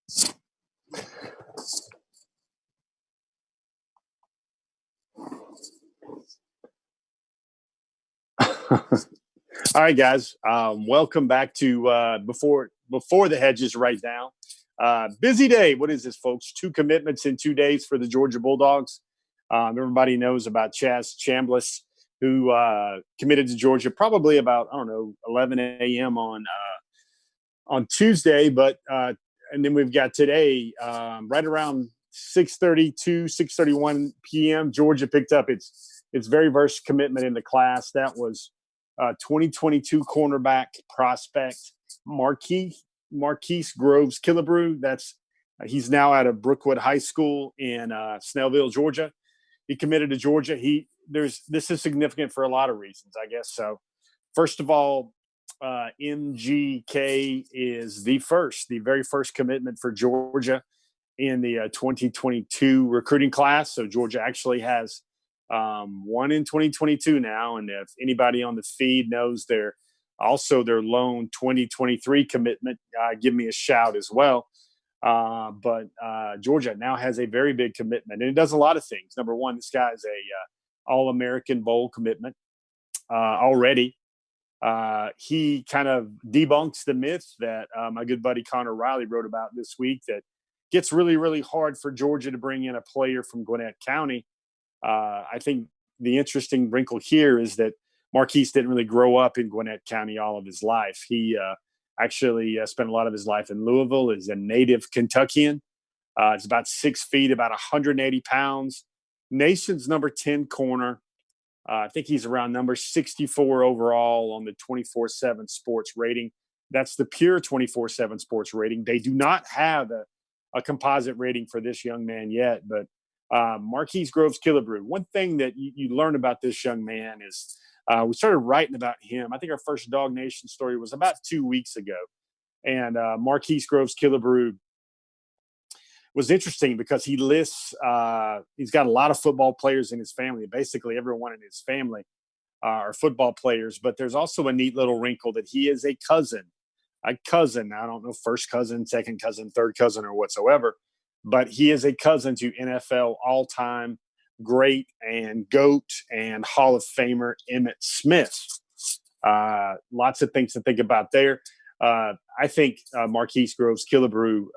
All right, guys. Welcome back to before the Hedges right now. Busy day. What is this, folks? 2 commitments in 2 days for the Georgia Bulldogs. Everybody knows about Chaz Chambliss, who committed to Georgia probably about 11 a.m. on Tuesday, but and then we've got today right around 6:32, 6:31 p.m. Georgia picked up its very first commitment in the class. That was 2022 cornerback prospect Marquise Groves Killebrew. He's now out of Brookwood High School in Snellville, Georgia. He committed to Georgia. This is significant for a lot of reasons, I guess. So, first of all, MGK is the very first commitment for Georgia in the 2022 recruiting class. So Georgia actually has one in 2022 now, and if anybody on the feed knows their lone 2023 commitment, give me a shout as well. But Georgia now has a very big commitment, and it does a lot of things. Number one, this guy is a All-American Bowl commitment already. He kind of debunks the myth that my good buddy Connor Riley wrote about this week, that gets really, really hard for Georgia to bring in a player from Gwinnett County. I think the interesting wrinkle here is that Marquise didn't really grow up in Gwinnett County all of his life. He actually spent a lot of his life in Louisville. Is a native Kentuckian. It's about 6 feet, about 180 pounds. Nation's number 10 corner. I think he's around number 64 overall on the 24/7 sports rating. That's the pure 24/7 sports rating. They do not have a composite rating for this young man yet, but Marquise Groves Killebrew. One thing that you learn about this young man is we started writing about him. I think our first Dog Nation story was about 2 weeks ago. And Marquise Groves Killebrew was interesting because he lists he's got a lot of football players in his family. Basically, everyone in his family are football players. But there's also a neat little wrinkle that he is a cousin. I don't know, first cousin, second cousin, third cousin, or whatsoever. But he is a cousin to NFL all-time great and GOAT and Hall of Famer Emmitt Smith. Lots of things to think about there. I think Marquise Groves Killebrew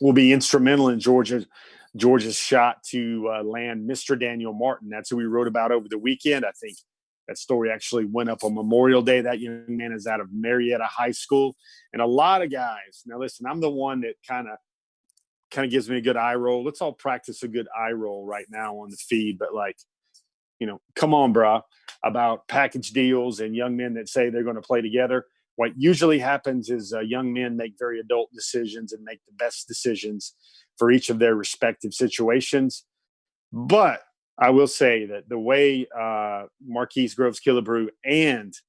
will be instrumental in Georgia's shot to land Mr. Daniel Martin. That's who we wrote about over the weekend. I think that story actually went up on Memorial Day. That young man is out of Marietta High School. And a lot of guys, now listen, I'm the one that kind of gives me a good eye roll. Let's all practice a good eye roll right now on the feed. But come on, bro, about package deals and young men that say they're going to play together. What usually happens is young men make very adult decisions and make the best decisions for each of their respective situations. But I will say that the way Marquise Groves Killebrew and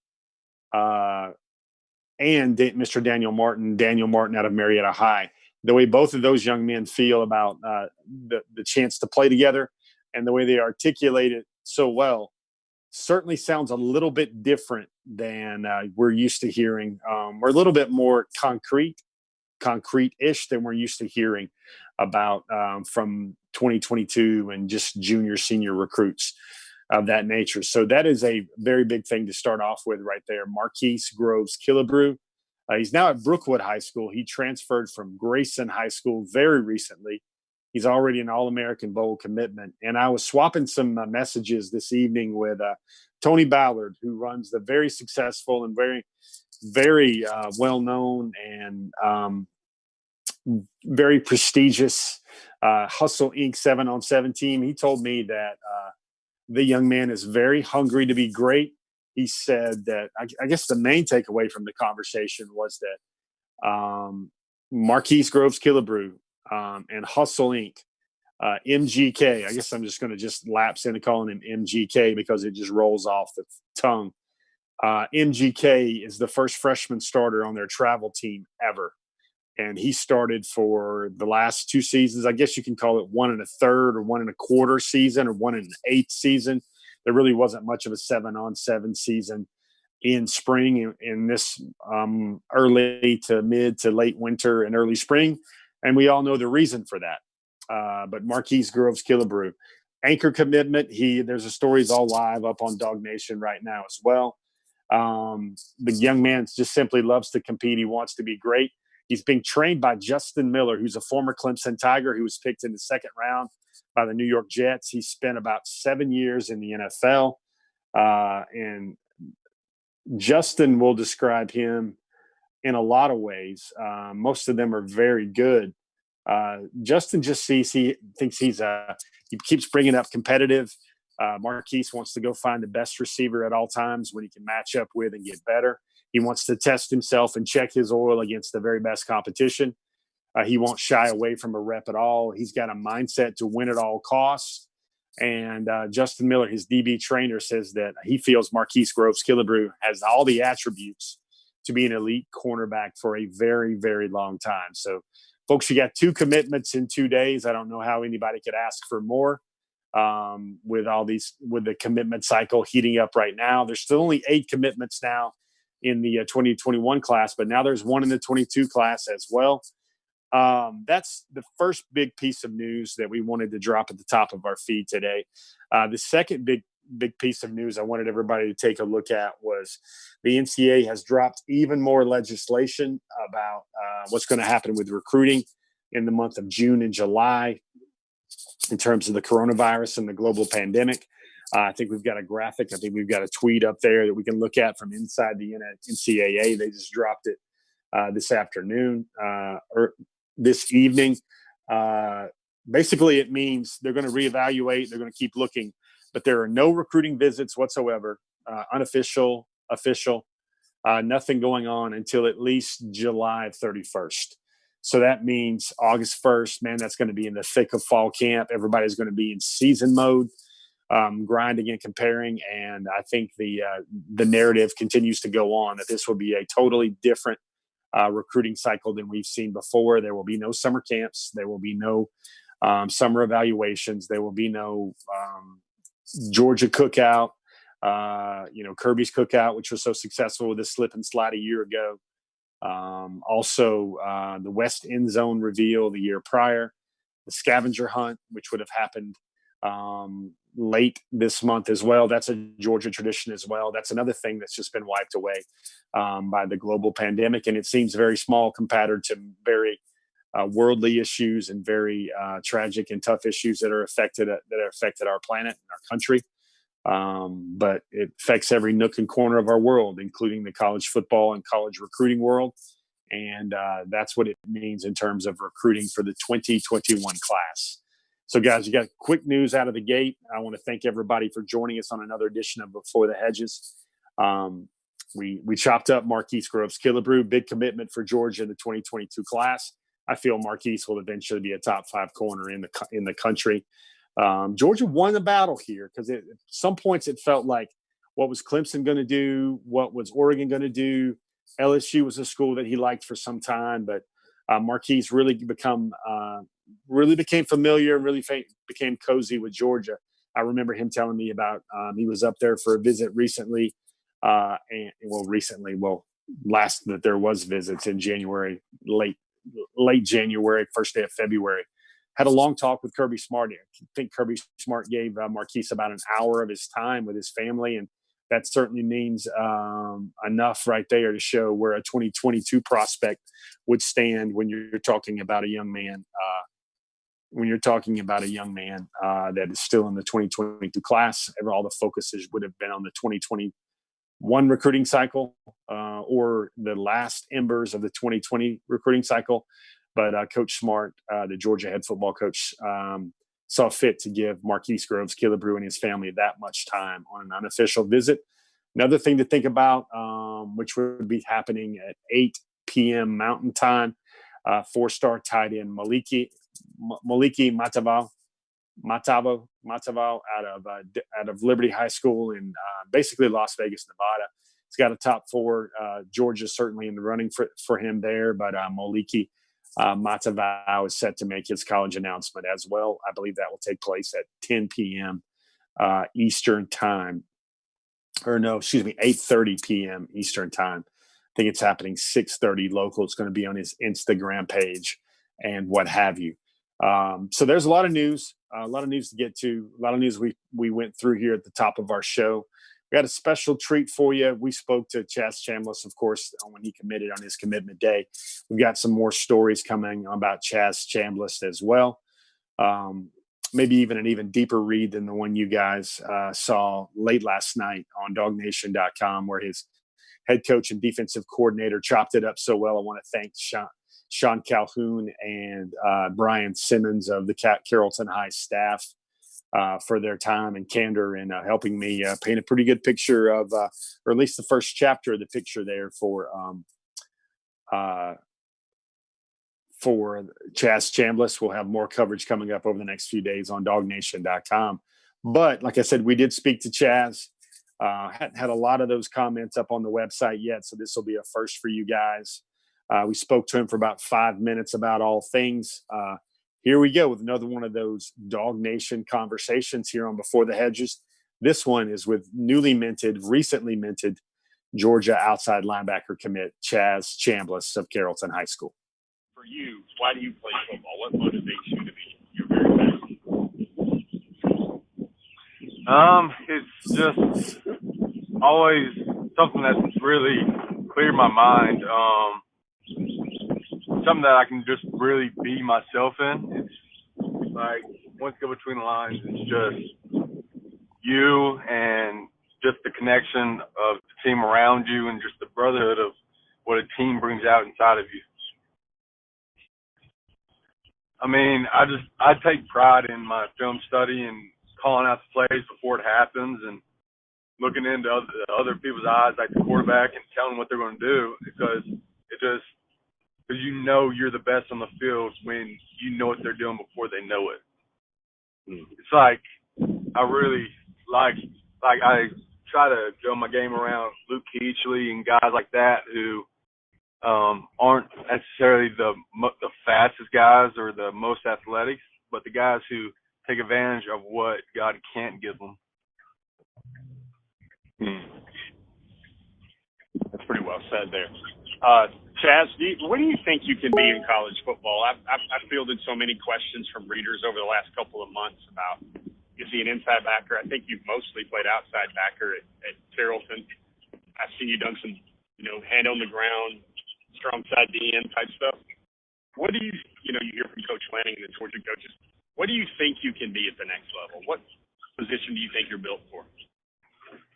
Mr. Daniel Martin out of Marietta High, the way both of those young men feel about the chance to play together and the way they articulate it so well certainly sounds a little bit different than we're used to hearing. We're a little bit more concrete-ish than we're used to hearing about from 2022 and just junior, senior recruits of that nature. So that is a very big thing to start off with right there. Marquise Groves Killebrew. He's now at Brookwood High School. He transferred from Grayson High School very recently. He's already an All-American Bowl commitment. And I was swapping some messages this evening with Tony Ballard, who runs the very successful and very, very well-known and very prestigious Hustle Inc. 7-on-7 team. He told me that the young man is very hungry to be great. He said that I guess the main takeaway from the conversation was that Marquise Groves Killebrew and Hustle Inc., MGK, I guess I'm just going to lapse into calling him MGK because it just rolls off the tongue. MGK is the first freshman starter on their travel team ever. And he started for the last 2 seasons. I guess you can call it 1 1/3 or 1 1/4 season or 1 1/8 season. There really wasn't much of a 7-on-7 season in spring, in this early to mid to late winter and early spring. And we all know the reason for that. But Marquise Groves-Killebrew, anchor commitment. There's a stories all live up on Dog Nation right now as well. The young man just simply loves to compete. He wants to be great. He's being trained by Justin Miller, who's a former Clemson Tiger who was picked in the second round by the New York Jets. He spent about 7 years in the NFL. And Justin will describe him in a lot of ways. Most of them are very good. Justin just he thinks he keeps bringing up competitive. Marquise wants to go find the best receiver at all times when he can match up with and get better. He wants to test himself and check his oil against the very best competition. He won't shy away from a rep at all. He's got a mindset to win at all costs. And Justin Miller, his DB trainer, says that he feels Marquise Groves-Killebrew has all the attributes to be an elite cornerback for a very, very long time. So, folks, you got 2 commitments in 2 days. I don't know how anybody could ask for more with the commitment cycle heating up right now. There's still only 8 commitments now in the 2021 class, but now there's 1 in the 22 class as well. That's the first big piece of news that we wanted to drop at the top of our feed today. The second big piece of news I wanted everybody to take a look at was the NCAA has dropped even more legislation about what's going to happen with recruiting in the month of June and July in terms of the coronavirus and the global pandemic. I think we've got a graphic. I think we've got a tweet up there that we can look at from inside the NCAA. They just dropped it this afternoon or this evening. Basically, it means they're going to reevaluate. They're going to keep looking. But there are no recruiting visits whatsoever, unofficial, official, nothing going on until at least July 31st. So that means August 1st, man, that's going to be in the thick of fall camp. Everybody's going to be in season mode, grinding and comparing. And I think the narrative continues to go on that this will be a totally different recruiting cycle than we've seen before. There will be no summer camps. There will be no summer evaluations. There will be no Georgia cookout, Kirby's cookout, which was so successful with the slip and slide a year ago. Also, the West End Zone reveal the year prior, the scavenger hunt, which would have happened late this month as well. That's a Georgia tradition as well. That's another thing that's just been wiped away by the global pandemic. And it seems very small compared to very worldly issues and very tragic and tough issues that are affected our planet and our country. But it affects every nook and corner of our world, including the college football and college recruiting world. And that's what it means in terms of recruiting for the 2021 class. So, guys, you got quick news out of the gate. I want to thank everybody for joining us on another edition of Before the Hedges. We chopped up Marquise Groves-Killebrew, big commitment for Georgia in the 2022 class. I feel Marquise will eventually be a top 5 corner in the country. Georgia won the battle here because at some points it felt like what was Clemson going to do, what was Oregon going to do. LSU was a school that he liked for some time, but Marquise really became familiar, really became cozy with Georgia. I remember him telling me about he was up there for a visit recently, last that there was visits in January, late January, first day of February. Had a long talk with Kirby Smart. I think Kirby Smart gave Marquise about an hour of his time with his family, and that certainly means enough right there to show where a 2022 prospect would stand when you're talking about a young man. That is still in the 2022 class, all the focuses would have been on the 2021 recruiting cycle or the last embers of the 2020 recruiting cycle. But Coach Smart, the Georgia head football coach, saw fit to give Marquise Groves-Killebrew and his family that much time on an unofficial visit. Another thing to think about, which would be happening at 8 p.m. Mountain Time, 4-star tight end Maliki Matavo out of Liberty High School in basically Las Vegas, Nevada. He's got a top 4. Georgia certainly in the running for him there, but Maliki Matavao is set to make his college announcement as well. I believe that will take place at 10 p.m. Eastern time. or no, excuse me, 8:30 p.m. Eastern time. I think it's happening 6:30 local. It's going to be on his Instagram page and what have you. So there's a lot of news, to get to, a lot of news we went through here at the top of our show. We got a special treat for you. We spoke to Chaz Chambliss, of course, when he committed on his commitment day. We've got some more stories coming about Chaz Chambliss as well. Maybe even an even deeper read than the one you guys saw late last night on DogNation.com, where his head coach and defensive coordinator chopped it up so well. I want to thank Sean Calhoun and Brian Simmons of the Carrollton High staff for their time and candor in helping me paint a pretty good picture of, or at least the first chapter of the picture there for Chaz Chambliss. We'll have more coverage coming up over the next few days on DogNation.com. But like I said, we did speak to Chaz. Hadn't had a lot of those comments up on the website yet, so this will be a first for you guys. We spoke to him for about 5 minutes about all things. Here we go with another one of those Dog Nation conversations here on Before the Hedges. This one is with recently minted Georgia outside linebacker commit Chaz Chambliss of Carrollton High School. For you, why do you play football? What motivates you to be your very best? It's just always something that's really cleared my mind. Something that I can just really be myself in. It's like, once you go between the lines, it's just you and just the connection of the team around you and just the brotherhood of what a team brings out inside of you. I mean, I take pride in my film study and calling out the plays before it happens and looking into other people's eyes, like the quarterback, and telling them what they're going to do, because you know you're the best on the field when you know what they're doing before they know it. It's like I really like I try to go my game around Luke Keachley and guys like that who aren't necessarily the fastest guys or the most athletic, but the guys who take advantage of what God can't give them. That's pretty well said there. Chaz, what do you think you can be in college football? I've fielded so many questions from readers over the last couple of months about, is he an inside backer? I think you've mostly played outside backer at Carrollton. I've seen you done some, hand on the ground, strong side DN type stuff. What do you hear from Coach Lanning and the Georgia coaches? What do you think you can be at the next level? What position do you think you're built for?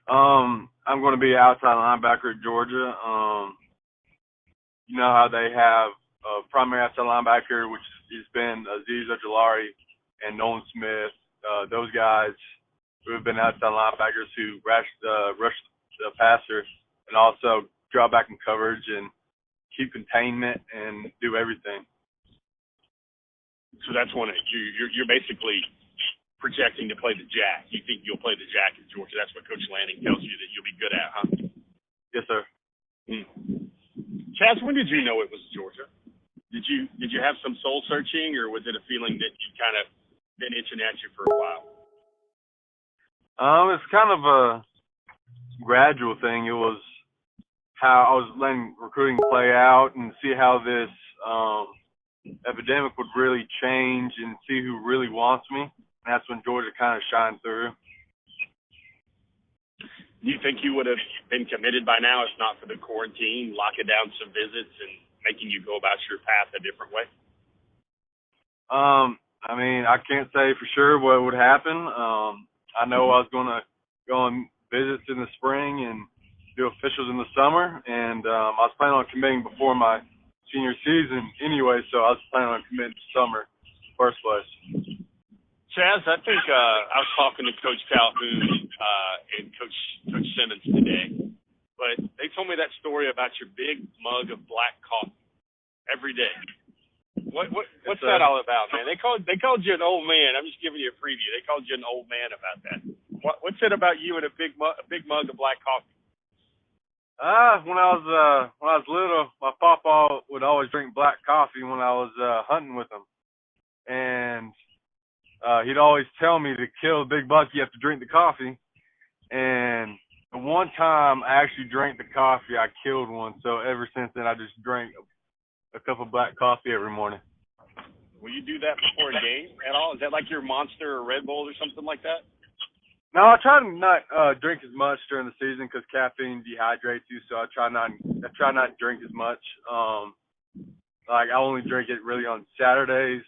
I'm going to be an outside linebacker at Georgia. You know how they have a primary outside linebacker, which has been Azeez Ojulari and Nolan Smith. Those guys who have been outside linebackers who rush the passer and also draw back in coverage and keep containment and do everything. So that's one of you're basically projecting to play the jack. You think you'll play the jack at Georgia? That's what Coach Lanning tells you that you'll be good at, huh? Yes, sir. Chaz, when did you know it was Georgia? Did you have some soul searching, or was it a feeling that you kind of been itching at you for a while? It's kind of a gradual thing. It was how I was letting recruiting play out and see how this epidemic would really change and see who really wants me. And that's when Georgia kind of shined through. Do you think you would have been committed by now if not for the quarantine, locking down some visits and making you go about your path a different way? I mean, I can't say for sure what would happen. I know I was going to go on visits in the spring and do officials in the summer, and I was planning on committing before my senior season anyway, so I was planning on committing this summer in the first place. Chaz, I think I was talking to Coach Calhoun and Coach Simmons today, but they told me that story about your big mug of black coffee every day. What's that all about, man? They called you an old man. I'm just giving you a preview. They called you an old man about that. What's it about you and a big mug of black coffee? When I was little, my papa would always drink black coffee when I was hunting with him, and he'd always tell me to kill a big buck, you have to drink the coffee. And one time I actually drank the coffee. I killed one. So ever since then, I just drank a cup of black coffee every morning. Will you do that before a game at all? Is that like your Monster or Red Bull or something like that? No, I try to not drink as much during the season because caffeine dehydrates you. So I try not to drink as much. Like I only drink it really on Saturdays,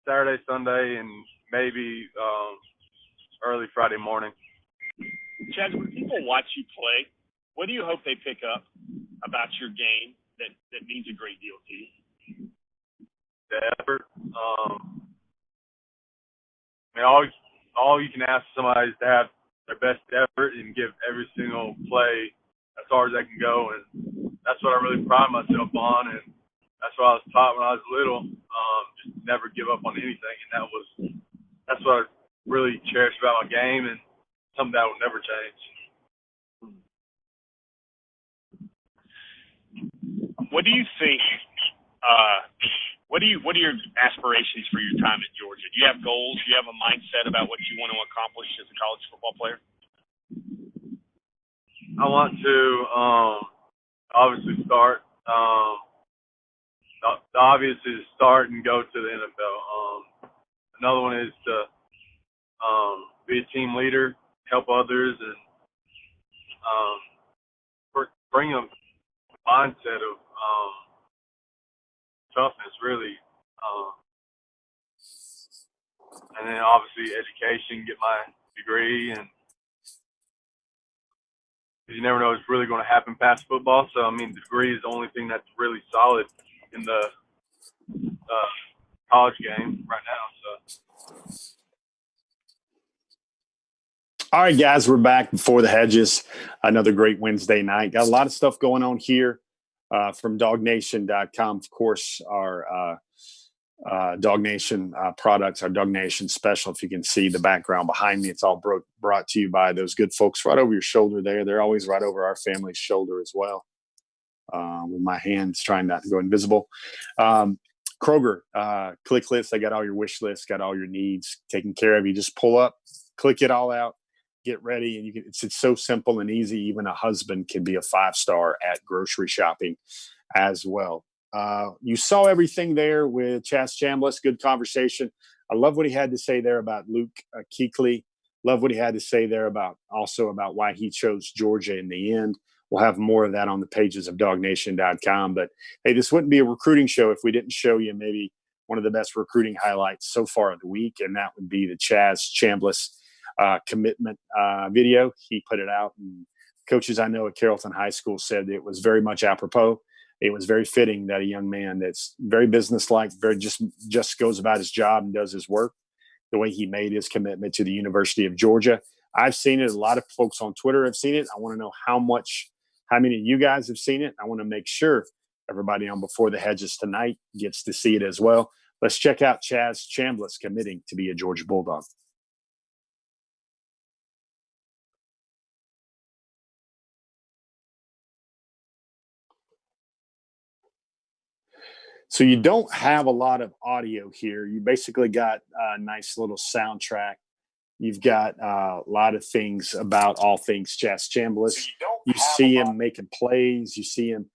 Saturday, Sunday, and maybe early Friday morning. Chaz, when people watch you play, what do you hope they pick up about your game that means a great deal to you? The effort. I mean, all you can ask somebody is to have their best effort and give every single play as hard as they can go, and that's what I really pride myself on, and that's what I was taught when I was little. Just never give up on anything, and that's what I really cherish about my game, and something that will never change. What do you think? What are your aspirations for your time at Georgia? Do you have goals? Do you have a mindset about what you want to accomplish as a college football player? I want to obviously start. The obvious is start and go to the NFL. Another one is to be a team leader, help others, and bring a mindset of toughness, really. And then obviously education, get my degree, and you never know what's really going to happen past football. So, I mean, the degree is the only thing that's really solid in the college game right now. So. All right, guys, we're back before the Hedges. Another great Wednesday night. Got a lot of stuff going on here from DogNation.com. Of course, our Dog Nation products, our Dog Nation special. If you can see the background behind me, it's all brought to you by those good folks right over your shoulder there. They're always right over our family's shoulder as well. With my hands trying not to go invisible. Kroger, click list. I got all your wish lists, got all your needs taken care of. You just pull up, click it all out, get ready, and it's so simple and easy. Even a husband can be a 5-star at grocery shopping as well. You saw everything there with Chaz Chambliss. Good conversation. I love what he had to say there about Luke Kuechly. Love what he had to say there about why he chose Georgia in the end. We'll have more of that on the pages of DogNation.com. But, hey, this wouldn't be a recruiting show if we didn't show you maybe one of the best recruiting highlights so far of the week, and that would be the Chaz Chambliss commitment video. He put it out, and coaches I know at Carrollton High School said it was very much apropos. It was very fitting that a young man that's very businesslike, very just goes about his job and does his work, the way he made his commitment to the University of Georgia. I've seen it. A lot of folks on Twitter have seen it. I want to know how many of you guys have seen it. I want to make sure everybody on Before the Hedges tonight gets to see it as well. Let's check out Chaz Chambliss committing to be a Georgia Bulldog. So you don't have a lot of audio here. You basically got a nice little soundtrack. You've got a lot of things about all things Chaz Chambliss. So you see him making plays. You see him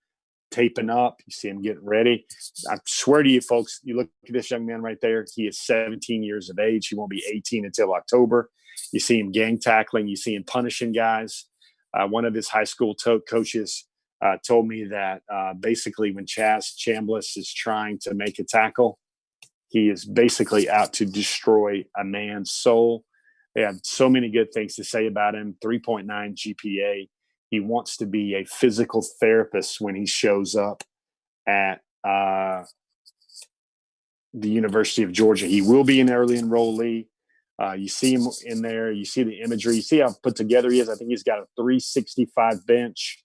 taping up. You see him getting ready. I swear to you, folks, you look at this young man right there. He is 17 years of age. He won't be 18 until October. You see him gang tackling. You see him punishing guys. One of his high school coaches told me that basically when Chaz Chambliss is trying to make a tackle, he is basically out to destroy a man's soul. They have so many good things to say about him. 3.9 GPA. He wants to be a physical therapist when he shows up at the University of Georgia. He will be an early enrollee. You see him in there. You see the imagery. You see how put together he is. I think he's got a 365 bench,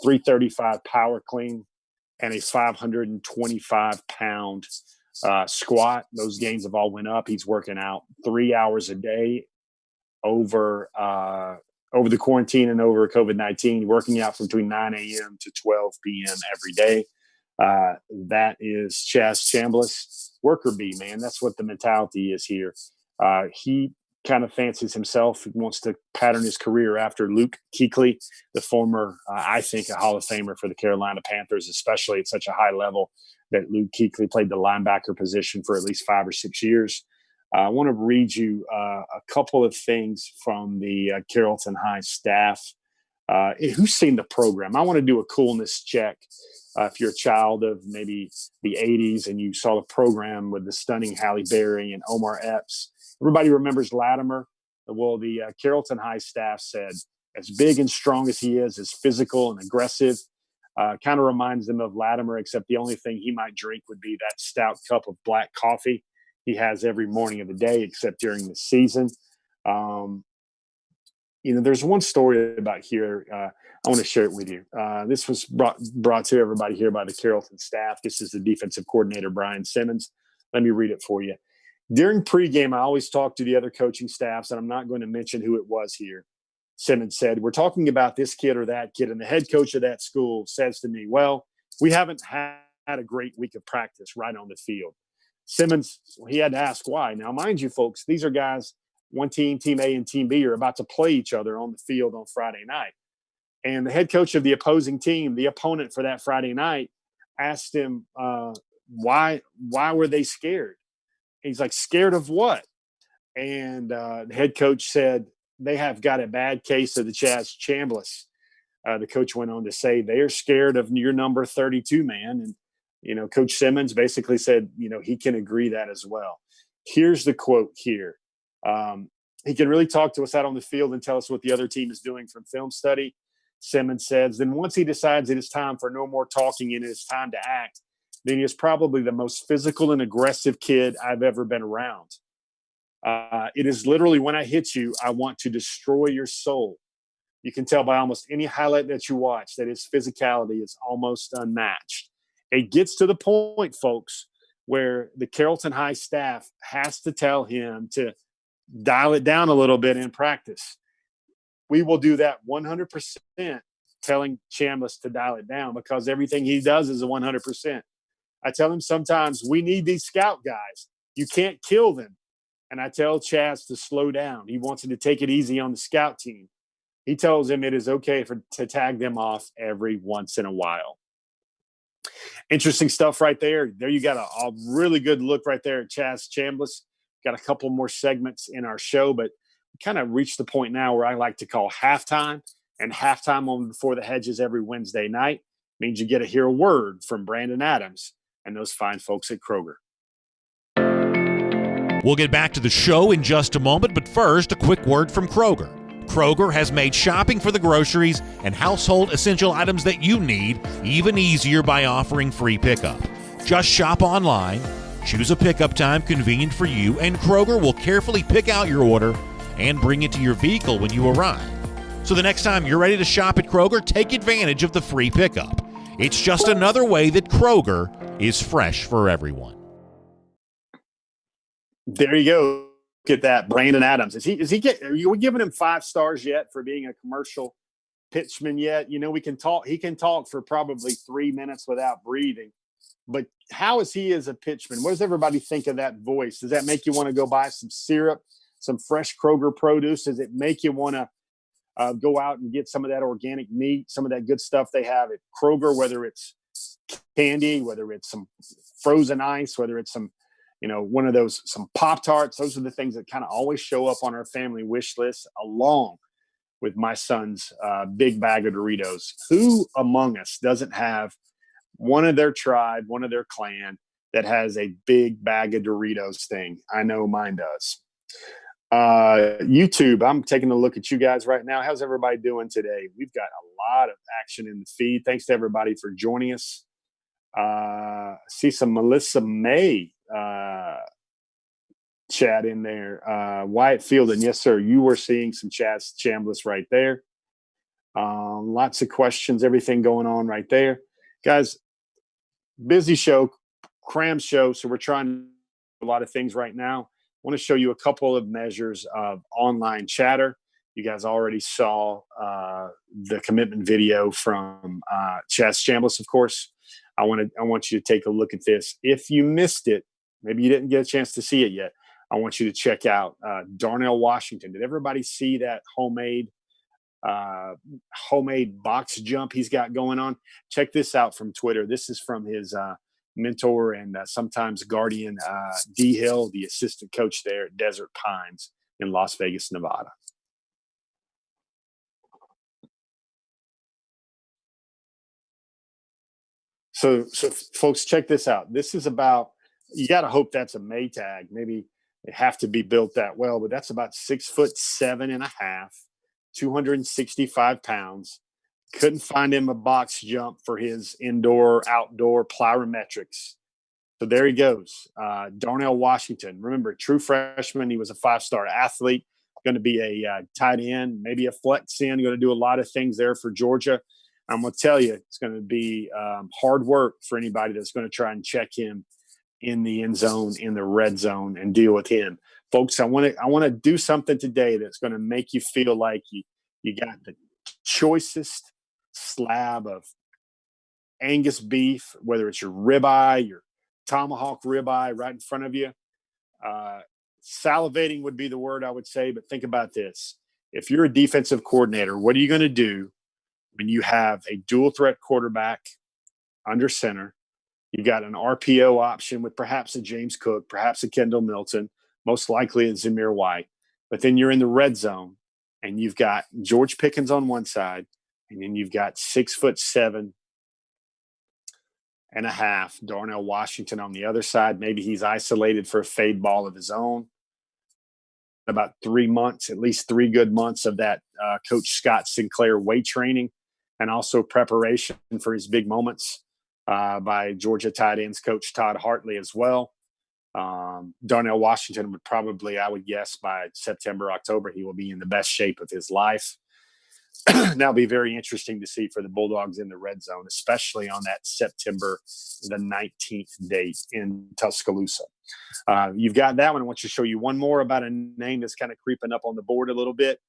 335 power clean, and a 525-pound squat. Those gains have all went up. He's working out 3 hours a day over the quarantine and over COVID-19, working out from between 9 a.m. to 12 p.m. every day. That is Chaz Chambliss, worker bee, man. That's what the mentality is here. He kind of fancies himself. He wants to pattern his career after Luke Kuechly, the former, I think, a Hall of Famer for the Carolina Panthers, especially at such a high level that Luke Kuechly played the linebacker position for at least 5 or 6 years. I want to read you a couple of things from the Carrollton High staff. Who's seen the program? I want to do a coolness check. If you're a child of maybe the 80s and you saw the program with the stunning Halle Berry and Omar Epps, everybody remembers Latimer. Well, the Carrollton High staff said, as big and strong as he is, as physical and aggressive, kind of reminds them of Latimer, except the only thing he might drink would be that stout cup of black coffee he has every morning of the day, except during the season. There's one story about here. I want to share it with you. This was brought to everybody here by the Carrollton staff. This is the defensive coordinator, Brian Simmons. Let me read it for you. During pregame, I always talk to the other coaching staffs, and I'm not going to mention who it was here. Simmons said, we're talking about this kid or that kid, and the head coach of that school says to me, well, we haven't had a great week of practice right on the field. Simmons, he had to ask why. Now, mind you, folks, these are guys, one team, Team A and Team B, are about to play each other on the field on Friday night. And the head coach of the opposing team, the opponent for that Friday night, asked him, why were they scared? He's like, scared of what? And the head coach said, they have got a bad case of the Chaz Chambliss. The coach went on to say, they're scared of your number 32 man. And, Coach Simmons basically said, he can agree that as well. Here's the quote here. He can really talk to us out on the field and tell us what the other team is doing from film study. Simmons says, then once he decides it is time for no more talking and it is time to act, then he is probably the most physical and aggressive kid I've ever been around. It is literally, when I hit you, I want to destroy your soul. You can tell by almost any highlight that you watch that his physicality is almost unmatched. It gets to the point, folks, where the Carrollton High staff has to tell him to dial it down a little bit in practice. We will do that 100%, telling Chambliss to dial it down, because everything he does is a 100%. I tell him sometimes, we need these scout guys. You can't kill them. And I tell Chaz to slow down. He wants him to take it easy on the scout team. He tells him it is okay to tag them off every once in a while. Interesting stuff right there. There you got a really good look right there at Chaz Chambliss. Got a couple more segments in our show, but we kind of reached the point now where I like to call halftime. And halftime on Before the Hedges every Wednesday night means you get to hear a word from Brandon Adams and those fine folks at Kroger. We'll get back to the show in just a moment, but first, a quick word from Kroger. Kroger has made shopping for the groceries and household essential items that you need even easier by offering free pickup. Just shop online, choose a pickup time convenient for you, and Kroger will carefully pick out your order and bring it to your vehicle when you arrive. So the next time you're ready to shop at Kroger, take advantage of the free pickup. It's just another way that Kroger is fresh for everyone. There you go. Look at that, Brandon Adams. Are you giving him 5 stars yet for being a commercial pitchman yet? He can talk for probably 3 minutes without breathing. But how is he as a pitchman? What does everybody think of that voice? Does that make you want to go buy some syrup, some fresh Kroger produce? Does it make you want to go out and get some of that organic meat, some of that good stuff they have at Kroger, whether it's candy, whether it's some frozen ice, whether it's some, one of those, some Pop-Tarts? Those are the things that kind of always show up on our family wish list, along with my son's big bag of Doritos. Who among us doesn't have one of their tribe, one of their clan that has a big bag of Doritos thing? I know mine does. YouTube, I'm taking a look at you guys right now. How's everybody doing today? We've got a lot of action in the feed. Thanks to everybody for joining us. See some Melissa May chat in there. Wyatt Fielden, yes, sir. You were seeing some Chaz Chambliss right there. Lots of questions, everything going on right there. Guys, busy show, cram show, so we're trying to do a lot of things right now. I want to show you a couple of measures of online chatter. You guys already saw the commitment video from Chaz Chambliss, of course. I want you to take a look at this. If you missed it, maybe you didn't get a chance to see it yet, I want you to check out Darnell Washington. Did everybody see that homemade box jump he's got going on? Check this out from Twitter. This is from his mentor and sometimes guardian, D Hill, the assistant coach there at Desert Pines in Las Vegas, Nevada. So folks, check this out. This is about, you got to hope that's a Maytag. Maybe they have to be built that well, but that's about 6'7.5", 265 pounds. Couldn't find him a box jump for his indoor, outdoor plyometrics. So there he goes. Darnell Washington. Remember, true freshman. He was a 5-star athlete, going to be a tight end, maybe a flex end, going to do a lot of things there for Georgia. I'm going to tell you, it's going to be hard work for anybody that's going to try and check him in the end zone, in the red zone, and deal with him. Folks, I want to do something today that's going to make you feel like you got the choicest slab of Angus beef, whether it's your ribeye, your tomahawk ribeye right in front of you. Salivating would be the word I would say, but think about this. If you're a defensive coordinator, what are you going to do when you have a dual threat quarterback under center? You've got an RPO option with perhaps a James Cook, perhaps a Kendall Milton, most likely a Zamir White. But then you're in the red zone and you've got George Pickens on one side, and then you've got 6'7.5" Darnell Washington on the other side. Maybe he's isolated for a fade ball of his own. About 3 months, at least 3 good months of that Coach Scott Sinclair weight training, and also preparation for his big moments by Georgia tight ends coach Todd Hartley as well. Darnell Washington would probably, I would guess, by September, October, he will be in the best shape of his life. That'll be very interesting to see for the Bulldogs in the red zone, especially on that September the 19th date in Tuscaloosa. You've got that one. I want to show you one more about a name that's kind of creeping up on the board a little bit.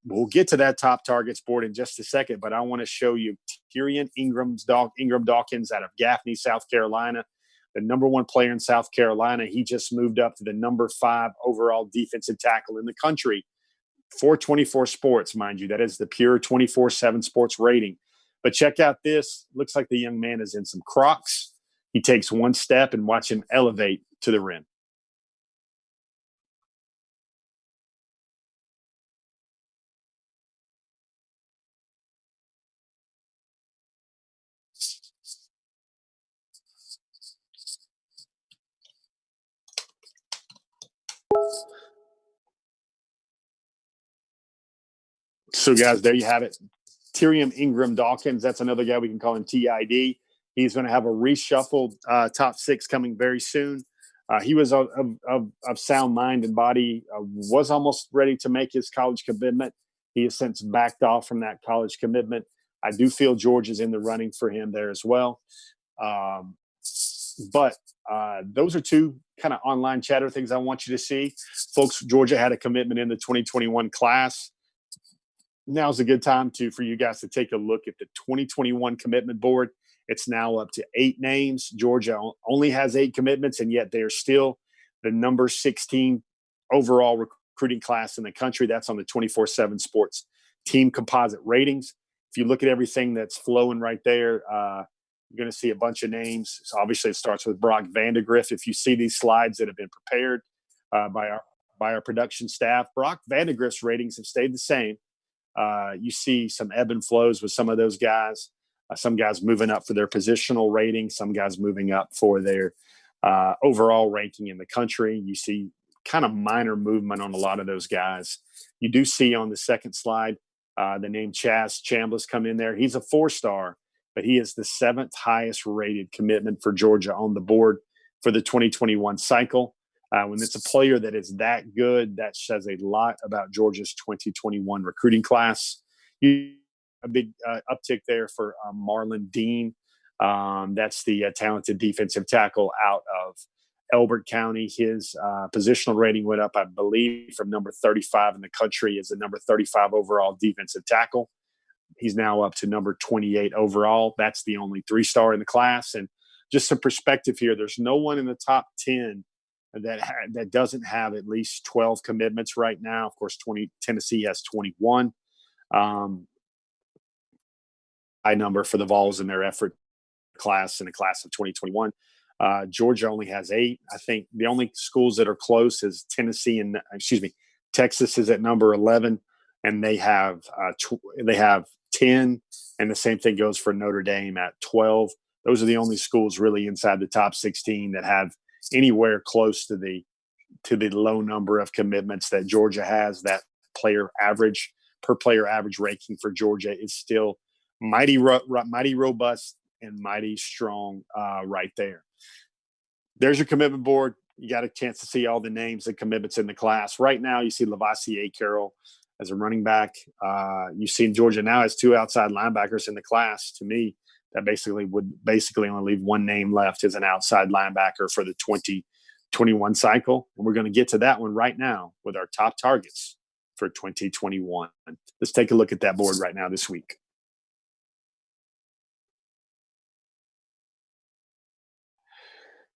We'll get to that top targets board in just a second, but I want to show you Tyrion Ingram Dawkins out of Gaffney, South Carolina, the number 1 player in South Carolina. He just moved up to the number 5 overall defensive tackle in the country for 24 Sports, mind you. That is the pure 24/7 Sports rating. But check out this. Looks like the young man is in some Crocs. He takes one step and watch him elevate to the rim. So, guys, there you have it. Tyrion Ingram Dawkins, that's another guy we can call him TID. He's going to have a reshuffled top 6 coming very soon. He was of sound mind and body, was almost ready to make his college commitment. He has since backed off from that college commitment. I do feel George is in the running for him there as well. But those are 2 kind of online chatter things I want you to see. Folks, Georgia had a commitment in the 2021 class. Now's a good time for you guys to take a look at the 2021 commitment board. It's now up to 8 names. Georgia only has 8 commitments, and yet they're still the number 16 overall recruiting class in the country. That's on the 24/7 Sports team composite ratings. If you look at everything that's flowing right there, you're going to see a bunch of names. So obviously, it starts with Brock Vandegrift. If you see these slides that have been prepared by our production staff, Brock Vandegrift's ratings have stayed the same. You see some ebb and flows with some of those guys. Some guys moving up for their positional rating, some guys moving up for their overall ranking in the country. You see kind of minor movement on a lot of those guys. You do see on the second slide the name Chaz Chambliss come in there. He's a 4-star, but he is the 7th highest rated commitment for Georgia on the board for the 2021 cycle. When it's a player that is that good, that says a lot about Georgia's 2021 recruiting class. A big uptick there for Marlon Dean. That's the talented defensive tackle out of Elbert County. His positional rating went up, I believe, from number 35 in the country as the number 35 overall defensive tackle. He's now up to number 28 overall. That's the only 3-star in the class. And just some perspective here, there's no one in the top 10 that doesn't have at least 12 commitments right now. Of course, Tennessee has 21. High number for the Vols in their effort class in the class of 2021. Georgia only has 8. I think the only schools that are close is Texas is at number 11, and they have 10, and the same thing goes for Notre Dame at 12. Those are the only schools really inside the top 16 that have anywhere close to the low number of commitments that Georgia has. That per player average ranking for Georgia is still mighty robust and mighty strong right there. There's your commitment board. You got a chance to see all the names and commitments in the class. Right now, you see Lavassier Carroll as a running back. You see Georgia now has 2 outside linebackers in the class. To me, that would only leave one name left as an outside linebacker for the 2021 cycle. And we're going to get to that one right now with our top targets for 2021. Let's take a look at that board right now this week.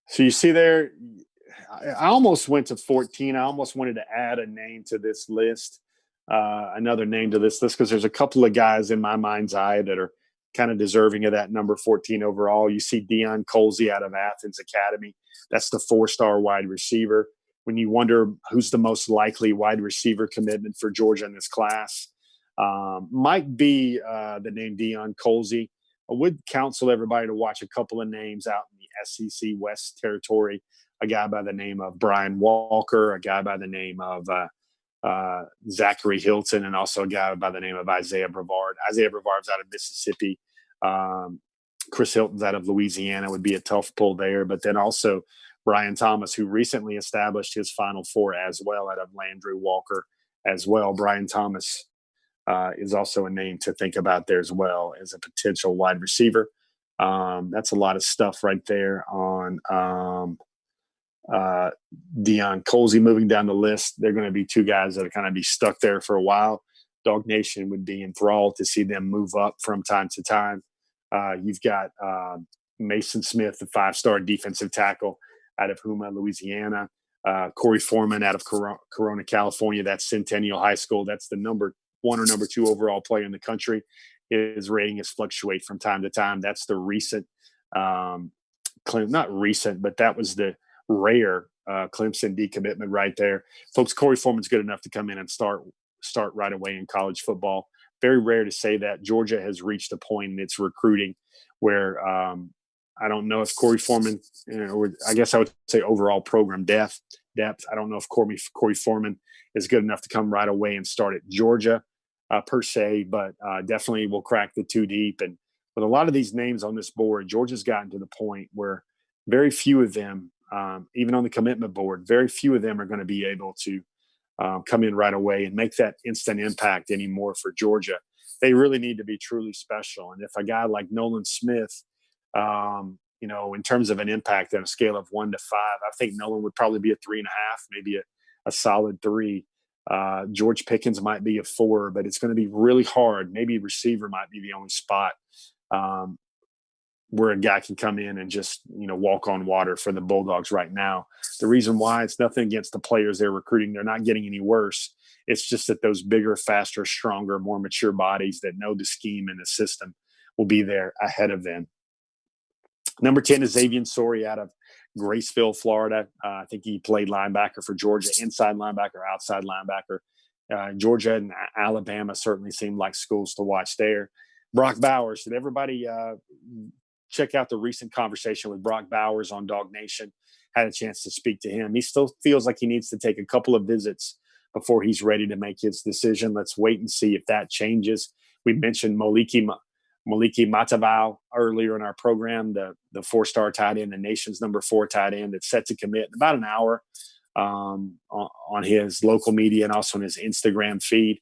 So you see there, I almost went to 14. I almost wanted to add a name to this list, another name to this list, because there's a couple of guys in my mind's eye that are kind of deserving of that number 14 overall. You see Deion Colzie out of Athens Academy. That's the 4-star wide receiver. When you wonder who's the most likely wide receiver commitment for Georgia in this class, might be the name Deion Colzie. I would counsel everybody to watch a couple of names out in the SEC West territory. A guy by the name of Brian Walker, a guy by the name of Zachary Hilton, and also a guy by the name of Isaiah Brevard. Isaiah Brevard's out of Mississippi. Chris Hilton's out of Louisiana. Would be a tough pull there. But then also Brian Thomas, who recently established his Final Four as well, out of Landry Walker as well. Brian Thomas is also a name to think about there as well as a potential wide receiver. That's a lot of stuff right there on Deion Colzie. Moving down the list, they're going to be 2 guys that are kind of be stuck there for a while. Dog Nation would be enthralled to see them move up from time to time. You've got Mason Smith, the 5-star defensive tackle out of Houma, Louisiana. Corey Foreman out of Corona, California. That's Centennial High School. That's the number 1 or number 2 overall player in the country. His rating has fluctuated from time to time. That's the recent, not recent, but that was the rare Clemson decommitment right there. Folks, Corey Foreman's good enough to come in and start right away in college football. Very rare to say that. Georgia has reached a point in its recruiting where I don't know if Corey Foreman, or I guess I would say overall program depth. I don't know if Corey Foreman is good enough to come right away and start at Georgia per se, but definitely will crack the 2 deep. And with a lot of these names on this board, Georgia's gotten to the point where very few of them, even on the commitment board, very few of them are going to be able to come in right away and make that instant impact anymore for Georgia. They really need to be truly special. And if a guy like Nolan Smith, in terms of an impact on a scale of 1 to 5, I think Nolan would probably be a 3.5, maybe a solid 3. George Pickens might be a 4, but it's going to be really hard. Maybe receiver might be the only spot where a guy can come in and just, walk on water for the Bulldogs right now. The reason why, it's nothing against the players they're recruiting. They're not getting any worse. It's just that those bigger, faster, stronger, more mature bodies that know the scheme and the system will be there ahead of them. Number 10 is Xavier Sori out of Graceville, Florida. I think he played linebacker for Georgia, inside linebacker, outside linebacker. Georgia and Alabama certainly seem like schools to watch there. Brock Bowers. Did everybody check out the recent conversation with Brock Bowers on Dog Nation? Had a chance to speak to him. He still feels like he needs to take a couple of visits before he's ready to make his decision. Let's wait and see if that changes. We mentioned Moliki Matavao earlier in our program, the 4-star tight end, the nation's number 4 tight end that's set to commit in about an hour on his local media and also on his Instagram feed.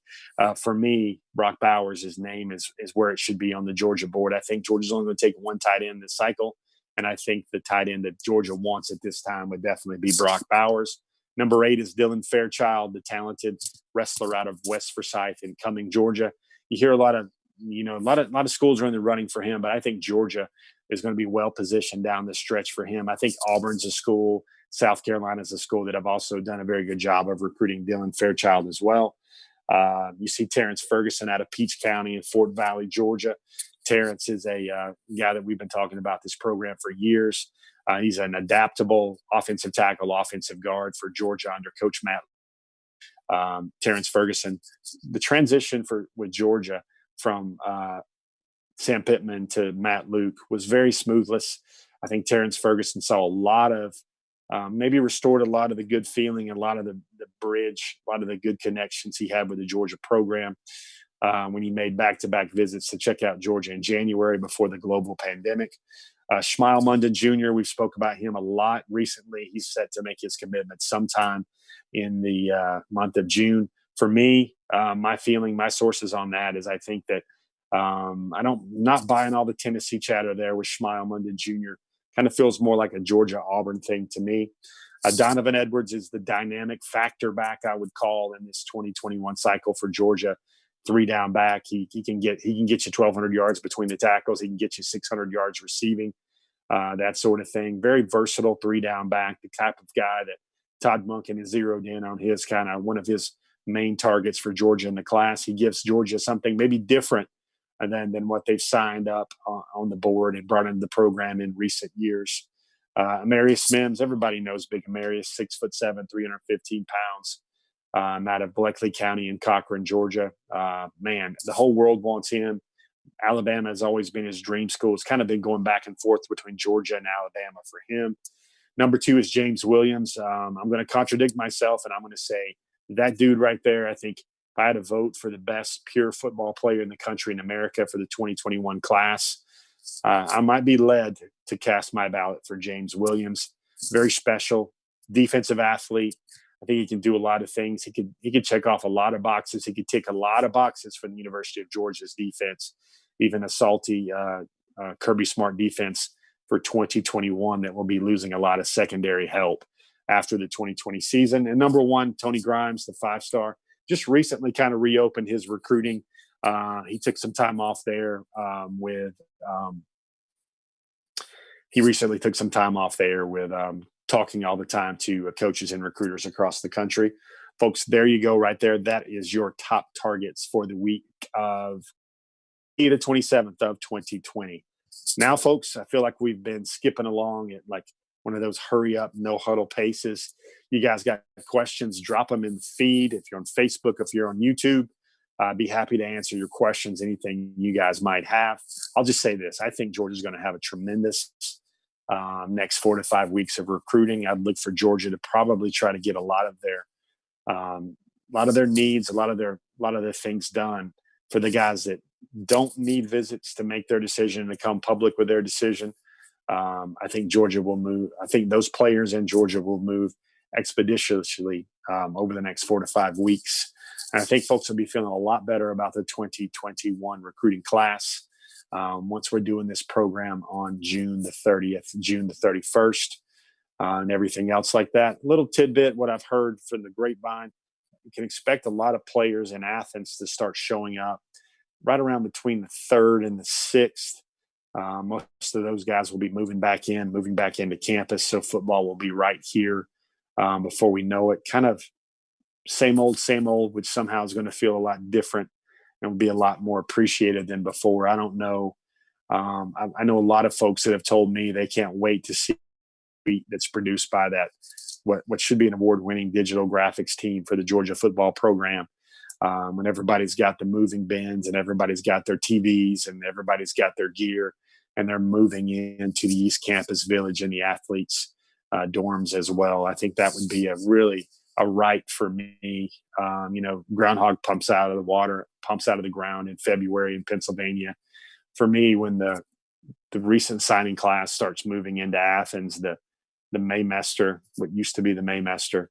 For me, Brock Bowers' name is where it should be on the Georgia board. I think Georgia's only going to take 1 tight end this cycle, and I think the tight end that Georgia wants at this time would definitely be Brock Bowers. Number 8 is Dylan Fairchild, the talented wrestler out of West Forsyth in Cumming, Georgia. You hear a lot of schools are in the running for him, but I think Georgia is going to be well positioned down the stretch for him. I think Auburn's a school, South Carolina's a school that have also done a very good job of recruiting Dylan Fairchild as well. You see Terrence Ferguson out of Peach County in Fort Valley, Georgia. Terrence is a guy that we've been talking about this program for years. He's an adaptable offensive tackle, offensive guard for Georgia under Coach Matt. Terrence Ferguson, the transition with Georgia from Sam Pittman to Matt Luke was very smoothless. I think Terrence Ferguson saw a lot of maybe restored a lot of the good feeling and a lot of the bridge, a lot of the good connections he had with the Georgia program when he made back-to-back visits to check out Georgia in January before the global pandemic. Schmile Munden Jr., we've spoke about him a lot recently. He's set to make his commitment sometime in the month of June. For me, my feeling, my sources on that is I think that not buying all the Tennessee chatter there with Schmile Munden Jr. Kind of feels more like a Georgia Auburn thing to me. Donovan Edwards is the dynamic factor back I would call in this 2021 cycle for Georgia. 3 down back. He can get you 1,200 yards between the tackles. He can get you 600 yards receiving, that sort of thing. Very versatile 3 down back, the type of guy that Todd Monken has zeroed in on his kind of one of his main targets for Georgia in the class. He gives Georgia something maybe different than what they've signed up on the board and brought into the program in recent years. Amarius Mims, everybody knows big Amarius, 6'7", 315 pounds. Out of Bleckley County in Cochran, Georgia. Man, the whole world wants him. Alabama has always been his dream school. It's kind of been going back and forth between Georgia and Alabama for him. Number 2 is James Williams. I'm going to contradict myself, and I'm going to say that dude right there, I think if I had a vote for the best pure football player in the country in America for the 2021 class, I might be led to cast my ballot for James Williams. Very special defensive athlete. I think he can do a lot of things. He could check off a lot of boxes. He could tick a lot of boxes for the University of Georgia's defense, even a salty Kirby Smart defense for 2021 that will be losing a lot of secondary help after the 2020 season. And number 1, Tony Grimes, the 5-star, just recently kind of reopened his recruiting. He took some time off there he recently took some time off there with talking all the time to coaches and recruiters across the country. Folks, there you go right there. That is your top targets for the week of the 27th of 2020. Now, folks, I feel like we've been skipping along at like one of those hurry up, no huddle paces. You guys got questions, drop them in the feed. If you're on Facebook, if you're on YouTube, I'd be happy to answer your questions, anything you guys might have. I'll just say this. I think Georgia's going to have a tremendous next 4 to 5 weeks of recruiting. I'd look for Georgia to probably try to get a lot of their needs, a lot of their things done for the guys that don't need visits to make their decision and to come public with their decision. I think Georgia will move. I think those players in Georgia will move expeditiously over the next 4 to 5 weeks. And I think folks will be feeling a lot better about the 2021 recruiting class once we're doing this program on June the 30th, June the 31st, and everything else like that. Little tidbit, what I've heard from the grapevine, you can expect a lot of players in Athens to start showing up right around between the 3rd and the 6th. Most of those guys will be moving back into campus, so football will be right here before we know it. Kind of same old, which somehow is going to feel a lot different and will be a lot more appreciated than before. I don't know. I know a lot of folks that have told me they can't wait to see that's produced by that what should be an award-winning digital graphics team for the Georgia football program. When everybody's got the moving bins and everybody's got their TVs and everybody's got their gear and they're moving into the East Campus Village and the athletes' dorms as well. I think that would be a right for me. Groundhog pumps out of the ground in February in Pennsylvania. For me, when the recent signing class starts moving into Athens, the Maymester, what used to be the Maymester,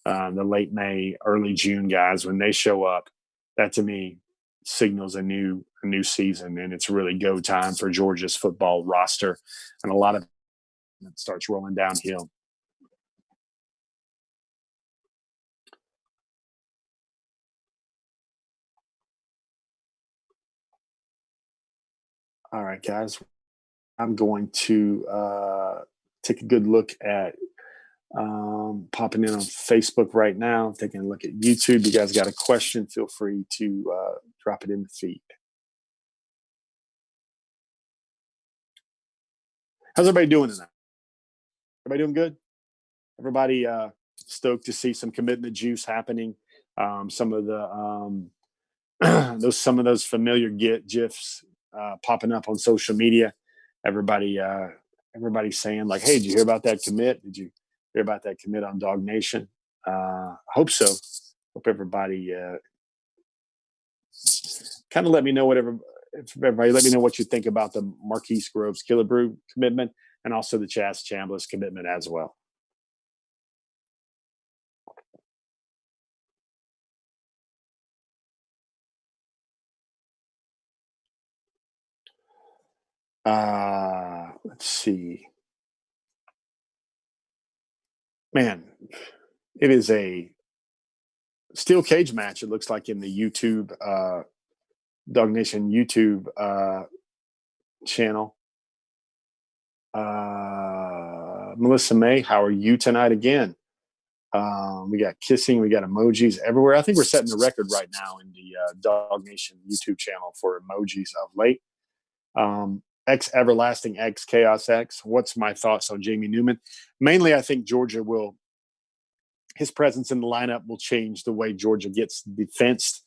the late May, early June guys, when they show up, that to me signals a new season, and it's really go time for Georgia's football roster, and a lot of it starts rolling downhill. All right, guys. I'm going to take a good look at popping in on Facebook right now, taking a look at YouTube. You guys got a question, feel free to drop it in the feed. How's everybody doing tonight? Everybody doing good? Everybody stoked to see some commitment juice happening. Some of the some of those familiar GIFs popping up on social media. Everybody's saying like, "Hey, did you hear about that commit? Did you hear about that commit on Dog Nation?" I hope so. Hope everybody kind of let me know everybody let me know what you think about the Marquise Groves Killebrew commitment and also the Chaz Chambliss commitment as well. Let's see. Man, it is a steel cage match, it looks like, in the YouTube Dog Nation YouTube channel. Melissa May, how are you tonight again? We got kissing, we got emojis everywhere. I think we're setting the record right now in the Dog Nation YouTube channel for emojis of late. X Everlasting X Chaos X. What's my thoughts on Jamie Newman? Mainly, I think Georgia his presence in the lineup will change the way Georgia gets defensed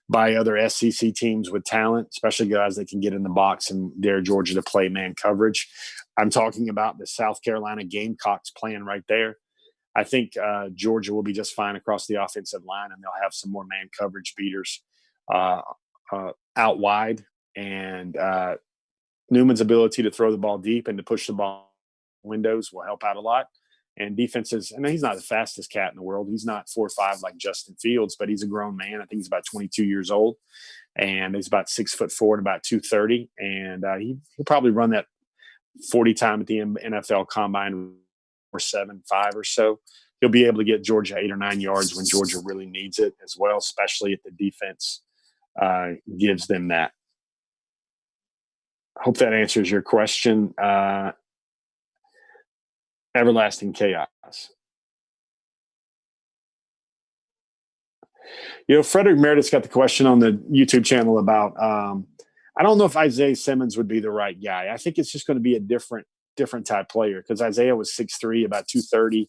by other SEC teams with talent, especially guys that can get in the box and dare Georgia to play man coverage. I'm talking about the South Carolina Gamecocks plan right there. I think Georgia will be just fine across the offensive line, and they'll have some more man coverage beaters out wide. And Newman's ability to throw the ball deep and to push the ball windows will help out a lot. And defenses, and he's not the fastest cat in the world. He's not 4'5" like Justin Fields, but he's a grown man. I think he's about 22 years old, and he's about 6'4" and about 230. And he'll probably run that 40 time at the NFL Combine or 7.5 or so. He'll be able to get Georgia 8 or 9 yards when Georgia really needs it as well, especially if the defense gives them that. I hope that answers your question. Everlasting Chaos. Frederick Meredith's got the question on the YouTube channel about I don't know if Isaiah Simmons would be the right guy. I think it's just going to be a different type player because Isaiah was 6'3", about 230,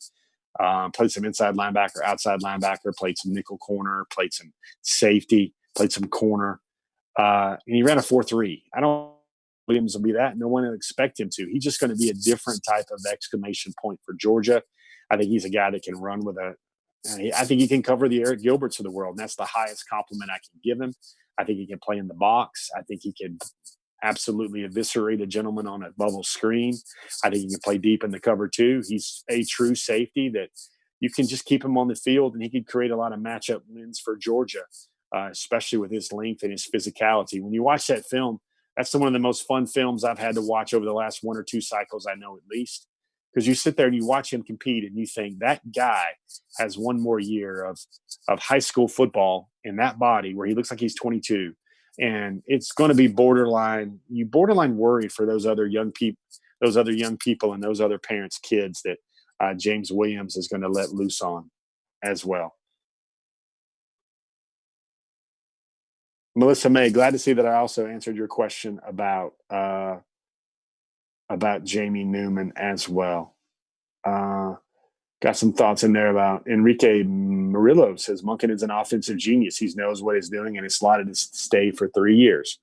played some inside linebacker, outside linebacker, played some nickel corner, played some safety, played some corner, and he ran a 4.3. I don't Williams will be that. No one will expect him to. He's just going to be a different type of exclamation point for Georgia. I think he's a guy that can run with I think he can cover the Eric Gilberts of the world, and that's the highest compliment I can give him. I think he can play in the box. I think he can absolutely eviscerate a gentleman on a bubble screen. I think he can play deep in the cover too. He's a true safety that you can just keep him on the field, and he could create a lot of matchup wins for Georgia, especially with his length and his physicality. When you watch that film, that's one of the most fun films I've had to watch over the last 1 or 2 cycles, I know at least. Because you sit there and you watch him compete and you think that guy has one more year of high school football in that body where he looks like he's 22. And it's going to be borderline worried for those other young people and those other parents' kids that James Williams is going to let loose on as well. Melissa May, glad to see that I also answered your question about Jamie Newman as well. Got some thoughts in there about Enrique Murillo says Monken is an offensive genius. He knows what he's doing and is slotted to stay for 3 years.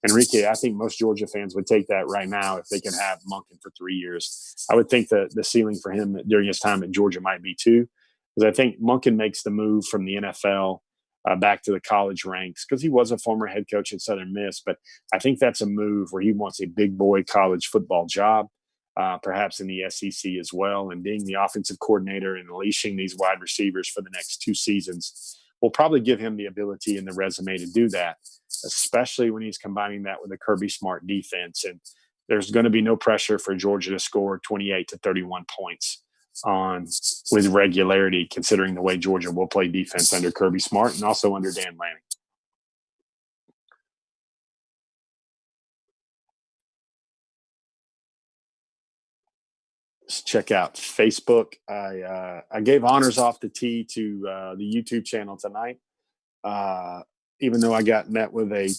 Enrique, I think most Georgia fans would take that right now if they can have Monken for 3 years. I would think that the ceiling for him during his time at Georgia might be 2, because I think Monken makes the move from the NFL back to the college ranks because he was a former head coach at Southern Miss. But I think that's a move where he wants a big boy college football job, perhaps in the SEC as well. And being the offensive coordinator and unleashing these wide receivers for the next 2 seasons will probably give him the ability and the resume to do that, especially when he's combining that with a Kirby Smart defense. And there's going to be no pressure for Georgia to score 28 to 31 points with regularity, considering the way Georgia will play defense under Kirby Smart and also under Dan Lanning. Let's check out Facebook. I gave honors off the tee to the YouTube channel tonight, even though I got met with a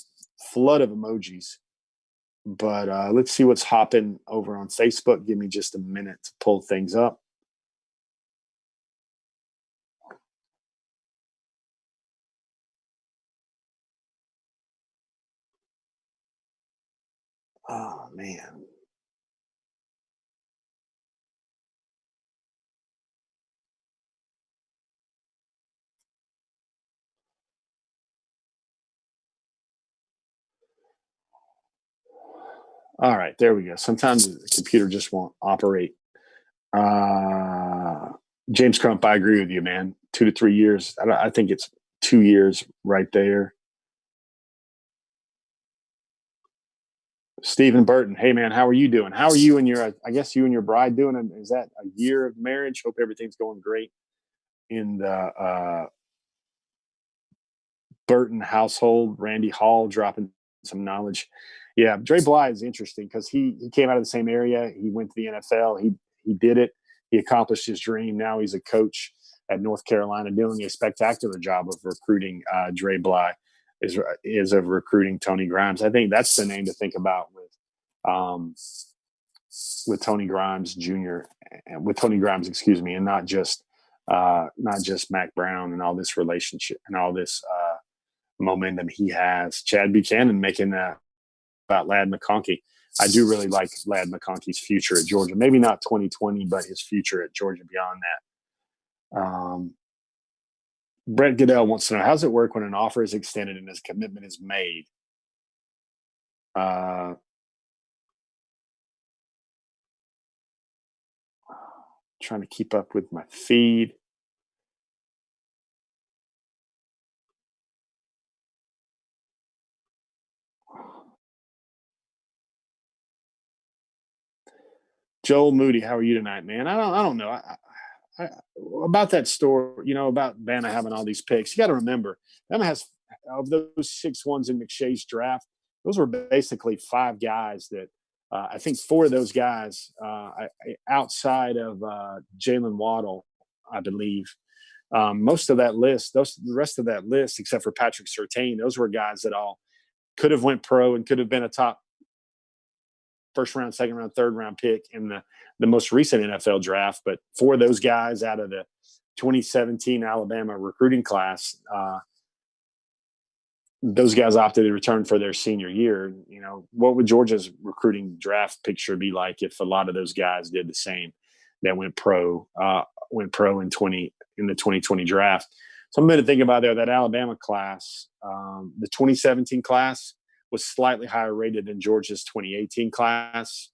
flood of emojis. But let's see what's hopping over on Facebook. Give me just a minute to pull things up. Oh, man. All right, there we go. Sometimes the computer just won't operate. Uh, James Crump, I agree with you, man. 2 to 3 years. I think it's 2 years right there. Stephen Burton, hey man, how are you doing? How are you and your? I guess you and your bride doing? Is that a year of marriage? Hope everything's going great in the Burton household. Randy Hall dropping some knowledge. Yeah, Dre Bly is interesting because he came out of the same area. He went to the NFL. He did it. He accomplished his dream. Now he's a coach at North Carolina, doing a spectacular job of recruiting. Dre Bly is of recruiting Tony Grimes. I think that's the name to think about with Tony Grimes Jr. with Tony Grimes, excuse me, and not just Mac Brown and all this relationship and all this momentum he has. Chad Buchanan making about Ladd McConkey. I do really like Ladd McConkey's future at Georgia. Maybe not 2020, but his future at Georgia beyond that. Brett Goodell wants to know, how's it work when an offer is extended and his commitment is made? Trying to keep up with my feed. Joel Moody, how are you tonight, man? I don't know. I, about that story, about Bama having all these picks. You got to remember, Bama has of those 6 ones in McShay's draft. Those were basically 5 guys that I think 4 of those guys outside of Jalen Waddle, I believe. Most of that list, the rest of that list, except for Patrick Surtain, those were guys that all could have went pro and could have been a top first round, second round, third round pick in the most recent NFL draft. But 4 of those guys out of the 2017 Alabama recruiting class, those guys opted to return for their senior year. What would Georgia's recruiting draft picture be like if a lot of those guys did the same that went pro in the 2020 draft? Something to think about there. That Alabama class, the 2017 class, was slightly higher rated than Georgia's 2018 class.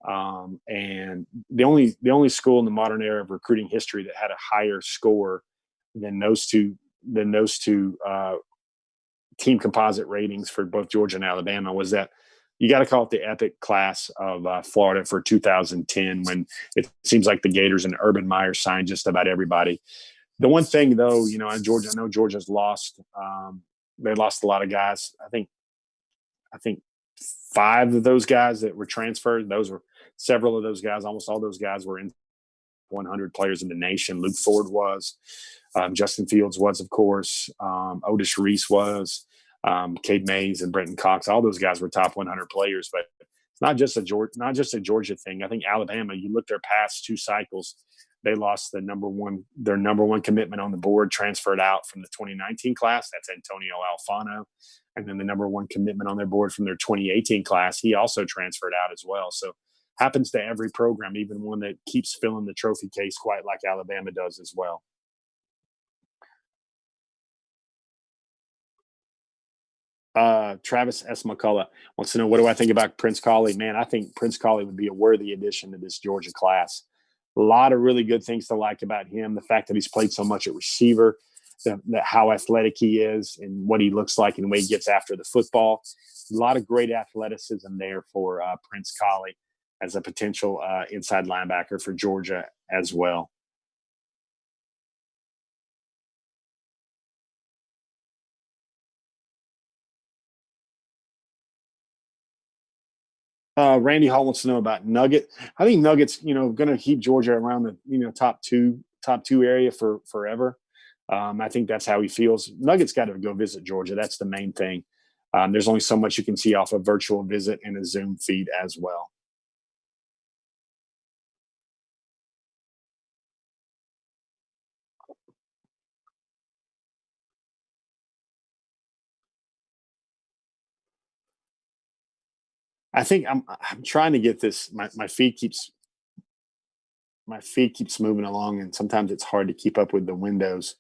And the only school in the modern era of recruiting history that had a higher score than those two team composite ratings for both Georgia and Alabama was that you got to call it the epic class of Florida for 2010, when it seems like the Gators and Urban Meyer signed just about everybody. The one thing, though, in Georgia, I know Georgia's lost. They lost a lot of guys. I think 5 of those guys that were transferred, several of those guys, almost all those guys were in 100 players in the nation. Luke Ford was. Justin Fields was, of course. Otis Reese was. Cade Mays and Brenton Cox. All those guys were top 100 players. But it's not just a Georgia thing. I think Alabama, you look their past 2 cycles, they lost their number one commitment on the board, transferred out from the 2019 class. That's Antonio Alfano. And then the number 1 commitment on their board from their 2018 class, he also transferred out as well. So happens to every program, even one that keeps filling the trophy case quite like Alabama does as well. Travis S. McCullough wants to know, what do I think about Prince Colley? Man, I think Prince Colley would be a worthy addition to this Georgia class. A lot of really good things to like about him. The fact that he's played so much at receiver, how athletic he is and what he looks like and the way he gets after the football. A lot of great athleticism there for Prince Colley as a potential inside linebacker for Georgia as well. Randy Hall wants to know about Nugget. I think Nugget's, going to keep Georgia around the top two area for forever. I think that's how he feels. Nugget's got to go visit Georgia. That's the main thing. There's only so much you can see off a virtual visit and a Zoom feed as well. I think I'm trying to get this. My feed keeps moving along, and sometimes it's hard to keep up with the windows.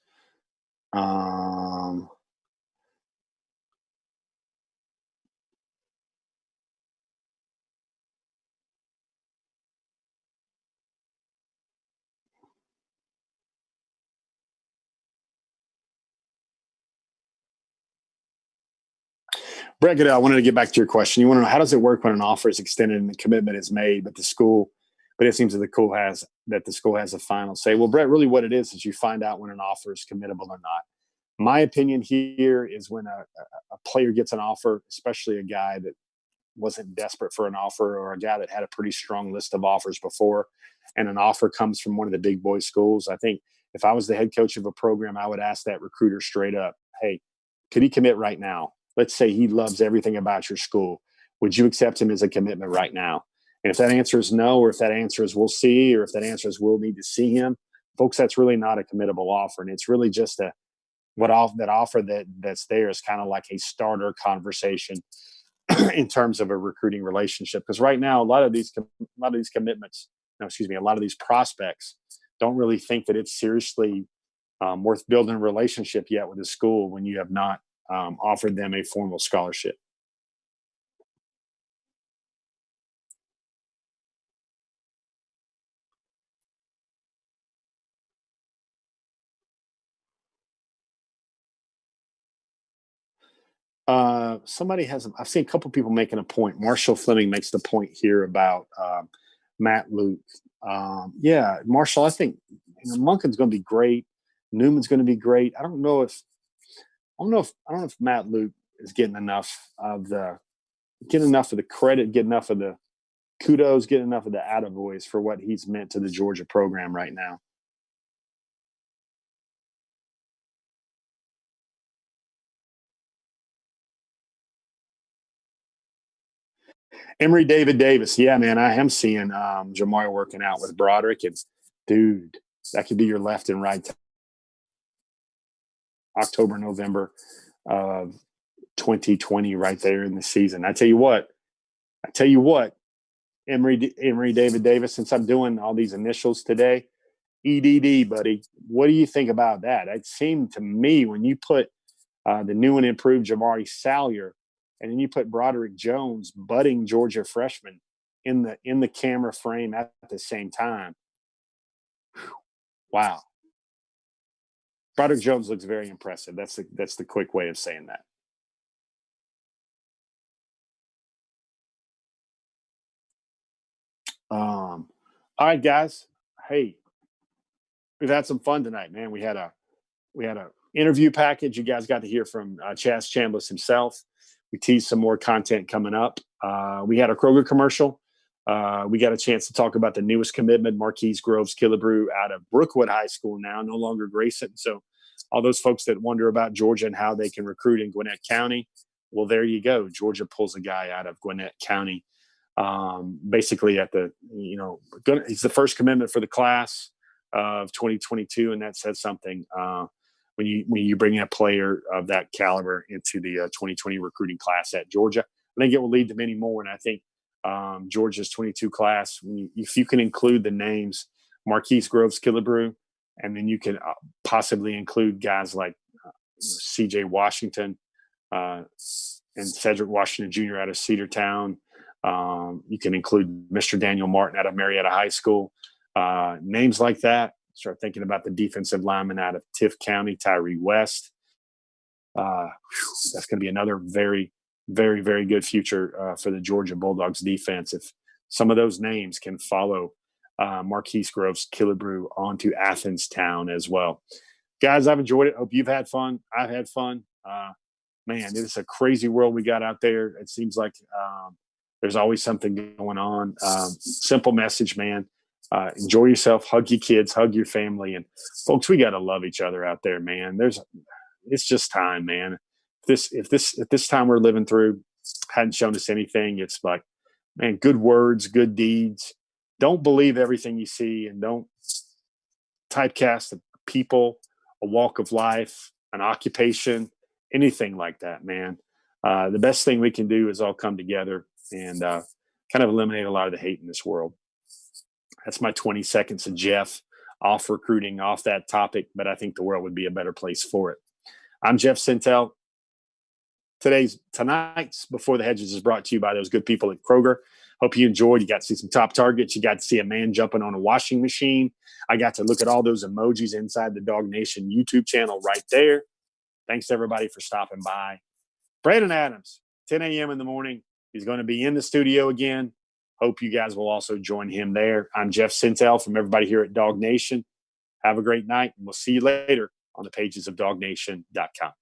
Brett Goodell, I wanted to get back to your question. You want to know, how does it work when an offer is extended and the commitment is made, but it seems that the school has a final say? Well, Brett, really what it is you find out when an offer is committable or not. My opinion here is when a player gets an offer, especially a guy that wasn't desperate for an offer or a guy that had a pretty strong list of offers before, and an offer comes from one of the big boy schools. I think if I was the head coach of a program, I would ask that recruiter straight up, hey, could he commit right now? Let's say he loves everything about your school. Would you accept him as a commitment right now? And if that answer is no, or if that answer is we'll see, or if that answer is we'll need to see him, folks, that's really not a committable offer. And it's really just that offer that's there is kind of like a starter conversation in terms of a recruiting relationship. Because right now, a lot of these prospects don't really think that it's seriously worth building a relationship yet with a school when you have not offered them a formal scholarship. I've seen a couple people making a point. Marshall Fleming makes the point here about Matt Luke. Yeah, Marshall, I think Monken's going to be great. Newman's going to be great. I don't know if Matt Luke is getting enough of the credit, getting enough of the kudos, getting enough of the attaboys for what he's meant to the Georgia program right now. Emory David Davis. Yeah, man, I am seeing Jamari working out with Broderick. And, dude, that could be your left and right. October, November of 2020 right there in the season. I tell you what, Emory David Davis, since I'm doing all these initials today, EDD, buddy, what do you think about that? It seemed to me when you put the new and improved Jamari Salyer, and then you put Broderick Jones, budding Georgia freshman, in the camera frame at the same time. Wow. Broderick Jones looks very impressive. That's the quick way of saying that. All right, guys. Hey, we've had some fun tonight, man. We had a interview package. You guys got to hear from Chaz Chambliss himself. We teased some more content coming up. We had a Kroger commercial. We got a chance to talk about the newest commitment, Marquise Groves Killebrew out of Brookwood High School now, no longer Grayson. So all those folks that wonder about Georgia and how they can recruit in Gwinnett County, well, there you go. Georgia pulls a guy out of Gwinnett County. Basically he's the first commitment for the class of 2022, and that says something when you bring in a player of that caliber into the 2020 recruiting class at Georgia. I think it will lead to many more, and I think Georgia's 22 class, if you can include the names Marquise Groves Killebrew, and then you can possibly include guys like C.J. Washington and Cedric Washington Jr. out of Cedartown. You can include Mr. Daniel Martin out of Marietta High School. Names like that. Start thinking about the defensive lineman out of Tift County, Tyree West. That's going to be another very, very, very good future for the Georgia Bulldogs defense if some of those names can follow Marquise Groves Killebrew onto Athens Town as well. Guys, I've enjoyed it. Hope you've had fun. I've had fun. Man, it's a crazy world we got out there. It seems like There's always something going on. Simple message, man. Enjoy yourself, hug your kids, hug your family. And folks, we got to love each other out there, man. It's just time, man. If this time we're living through hadn't shown us anything, it's like, man, good words, good deeds. Don't believe everything you see, and don't typecast a people, a walk of life, an occupation, anything like that, man. The best thing we can do is all come together and kind of eliminate a lot of the hate in this world. That's my 20 seconds of Jeff off recruiting, off that topic, but I think the world would be a better place for it. I'm Jeff Sintel. Tonight's Before the Hedges is brought to you by those good people at Kroger. Hope you enjoyed. You got to see some top targets. You got to see a man jumping on a washing machine. I got to look at all those emojis inside the Dog Nation YouTube channel right there. Thanks to everybody for stopping by. Brandon Adams, 10 a.m. in the morning. He's going to be in the studio again. Hope you guys will also join him there. I'm Jeff Sintel from everybody here at Dog Nation. Have a great night, and we'll see you later on the pages of DogNation.com.